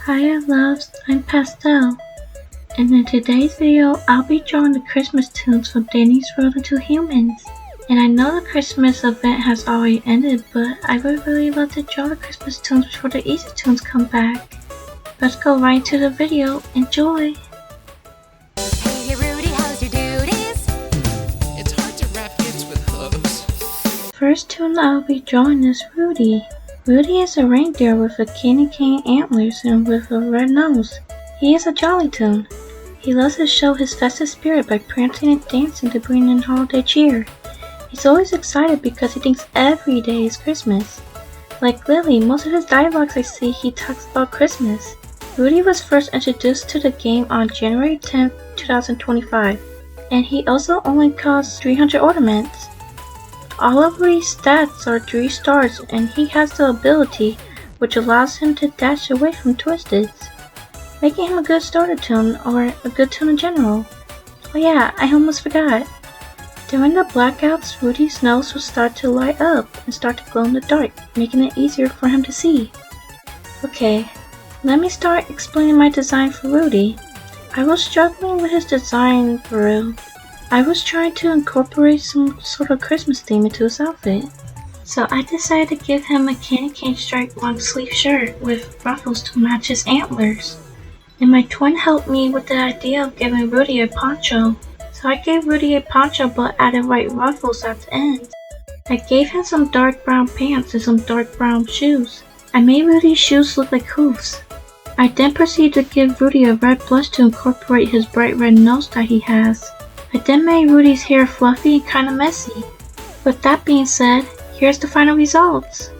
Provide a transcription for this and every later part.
Hiya loves, I'm Pastel, and in today's video I'll be drawing the Christmas tunes from Dandy's World into humans. And I know the Christmas event has already ended, but I would really love to draw the Christmas tunes before the Easter tunes come back. Let's go right into the video, enjoy! Hey Rudie, how's your duties? It's hard to wrap gifts with hooves. First tune I'll be drawing is Rudie. Rudie is a reindeer with a candy cane antlers and with a red nose. He is a jolly toon. He loves to show his festive spirit by prancing and dancing to bring in holiday cheer. He's always excited because he thinks every day is Christmas. Like Lily, most of his dialogues I see he talks about Christmas. Rudie was first introduced to the game on January 10th, 2025, and he also only costs 300 ornaments. All of Rudie's stats are 3 stars, and he has the ability which allows him to dash away from Twisteds, making him a good starter toon, or a good toon in general. Oh yeah, I almost forgot. During the blackouts, Rudie's nose will start to light up and start to glow in the dark, making it easier for him to see. Okay, let me start explaining my design for Rudie. I was struggling with his design for real. I was trying to incorporate some sort of Christmas theme into his outfit. So I decided to give him a candy cane striped long sleeve shirt with ruffles to match his antlers. And my twin helped me with the idea of giving Rudie a poncho. So I gave Rudie a poncho but added white ruffles at the end. I gave him some dark brown pants and some dark brown shoes. I made Rudie's shoes look like hooves. I then proceeded to give Rudie a red blush to incorporate his bright red nose that he has. I then made Rudie's hair fluffy and kinda messy. With that being said, here's the final results.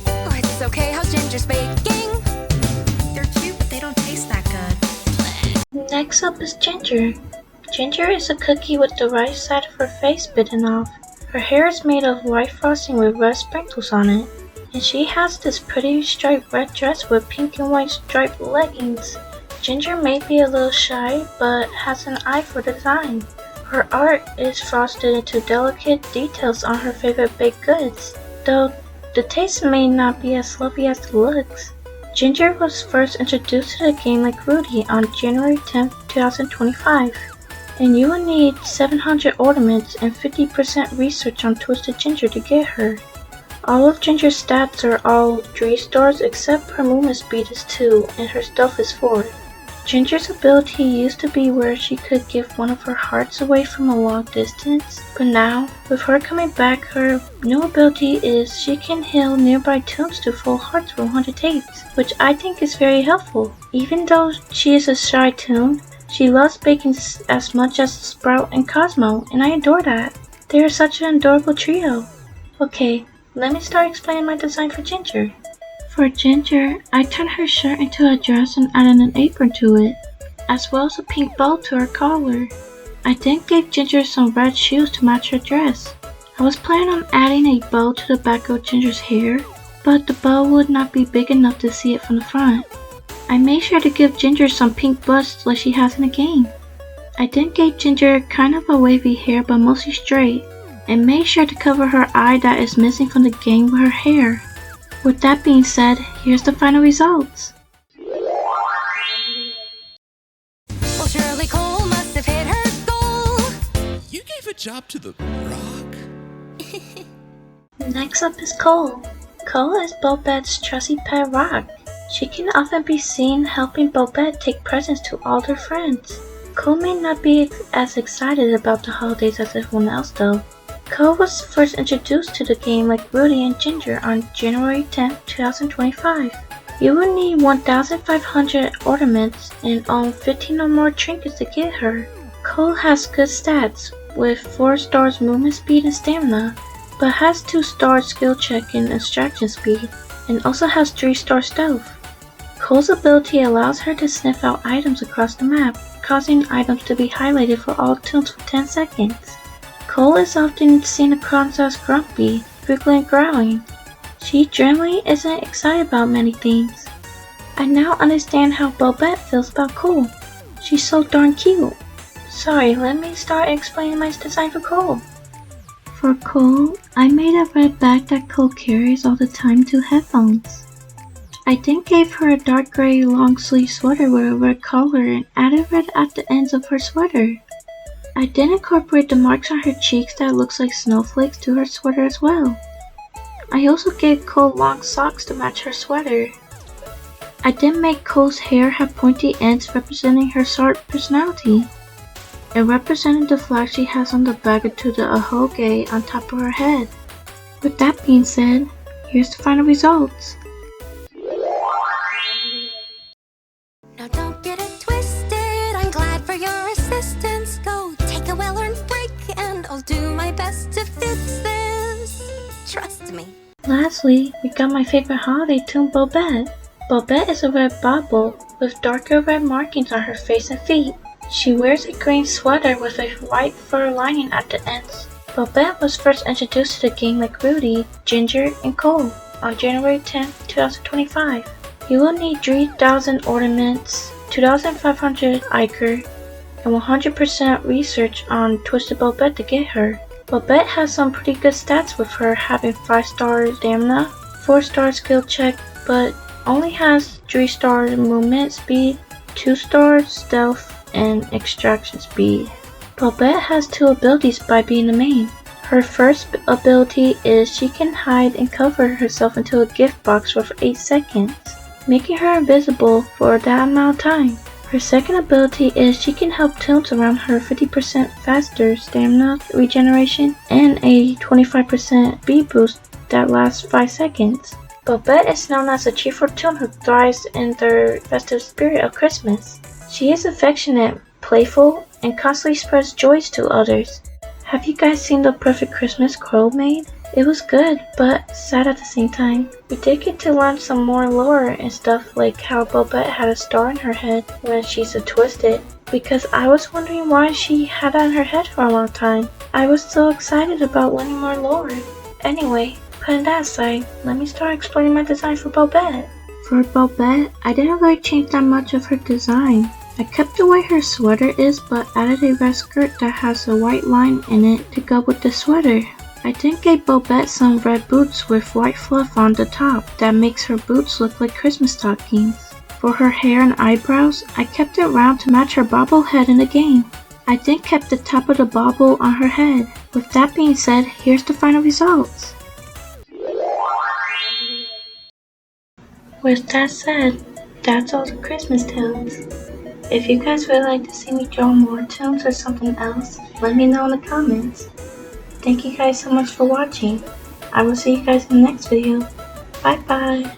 Oh, it's okay, how's Ginger's baking? They're cute, but they don't taste that good. Next up is Ginger. Ginger is a cookie with the right side of her face bitten off. Her hair is made of white frosting with red sprinkles on it. And she has this pretty striped red dress with pink and white striped leggings. Ginger may be a little shy, but has an eye for design. Her art is frosted into delicate details on her favorite baked goods, though the taste may not be as fluffy as it looks. Ginger was first introduced to the game like Rudie on January 10th, 2025, and you will need 700 ornaments and 50% research on Twisted Ginger to get her. All of Ginger's stats are all 3 stars except her movement speed is 2 and her stealth is 4. Ginger's ability used to be where she could give one of her hearts away from a long distance, but now, with her coming back, her new ability is she can heal nearby toons to full hearts for 100 tapes, which I think is very helpful. Even though she is a shy toon, she loves baking as much as Sprout and Cosmo, and I adore that. They are such an adorable trio. Okay, let me start explaining my design for Ginger. For Ginger, I turned her shirt into a dress and added an apron to it, as well as a pink bow to her collar. I then gave Ginger some red shoes to match her dress. I was planning on adding a bow to the back of Ginger's hair, but the bow would not be big enough to see it from the front. I made sure to give Ginger some pink busts like she has in the game. I then gave Ginger kind of a wavy hair but mostly straight, and made sure to cover her eye that is missing from the game with her hair. With that being said, here's the final results. Well, surely Cole must have hit her goal. You gave a job to the rock? Next up is Cole. Cole is Bobette's trusty pet rock. She can often be seen helping Bobette take presents to all their friends. Cole may not be as excited about the holidays as everyone else though. Cole was first introduced to the game like Rudie and Ginger on January 10th, 2025. You will need 1,500 ornaments and own 15 or more trinkets to get her. Cole has good stats, with 4 stars movement speed and stamina, but has 2 stars skill check and extraction speed, and also has 3 star stealth. Cole's ability allows her to sniff out items across the map, causing items to be highlighted for all toons for 10 seconds. Cole is often seen across as grumpy, frequently growling. She generally isn't excited about many things. I now understand how Bobette feels about Cole. She's so darn cute. Sorry, let me start explaining my design for Cole. For Cole, I made a red bag that Cole carries all the time to headphones. I then gave her a dark gray long sleeve sweater with a red collar and added red at the ends of her sweater. I then incorporate the marks on her cheeks that looks like snowflakes to her sweater as well. I also gave Cole long socks to match her sweater. I then made Cole's hair have pointy ends representing her sharp personality. It represented the flag she has on the back to the ahoge on top of her head. With that being said, here's the final results. Now don't get it twisted, I'm glad for your assistance. Go take a well-earned break and I'll do my best to fix this. Trust me. Lastly, we got my favorite holiday toon, Bobette. Bobette is a red bauble with darker red markings on her face and feet. She wears a green sweater with a white fur lining at the ends. Bobette was first introduced to the game like Rudie, Ginger, and Cole on January 10, 2025. You will need 3,000 ornaments, 2,500 ichor, and 100% research on Twisted Bobette to get her. Bobette has some pretty good stats with her having 5-star stamina, 4-star skill check, but only has 3-star movement speed, 2-star stealth, and extraction speed. Bobette has 2 abilities by being the main. Her first ability is she can hide and cover herself into a gift box for 8 seconds, making her invisible for that amount of time. Her second ability is she can help Toons around her 50% faster stamina regeneration and a 25% speed boost that lasts 5 seconds. Bobette is known as a cheerful toon who thrives in the festive spirit of Christmas. She is affectionate, playful, and constantly spreads joys to others. Have you guys seen the perfect Christmas Crow made? It was good, but sad at the same time. We did get to learn some more lore and stuff, like how Bobette had a star in her head when she's a twisted, because I was wondering why she had that in her head for a long time. I was so excited about learning more lore. Anyway, putting that aside, let me start explaining my design for Bobette. For Bobette, I didn't really change that much of her design. I kept the way her sweater is, but added a red skirt that has a white line in it to go with the sweater. I then gave Bobette some red boots with white fluff on the top that makes her boots look like Christmas stockings. For her hair and eyebrows, I kept it round to match her bobblehead in the game. I then kept the top of the bobble on her head. With that being said, here's the final results. With that said, that's all the Christmas tunes. If you guys would like to see me draw more tunes or something else, let me know in the comments. Thank you guys so much for watching. I will see you guys in the next video. Bye bye.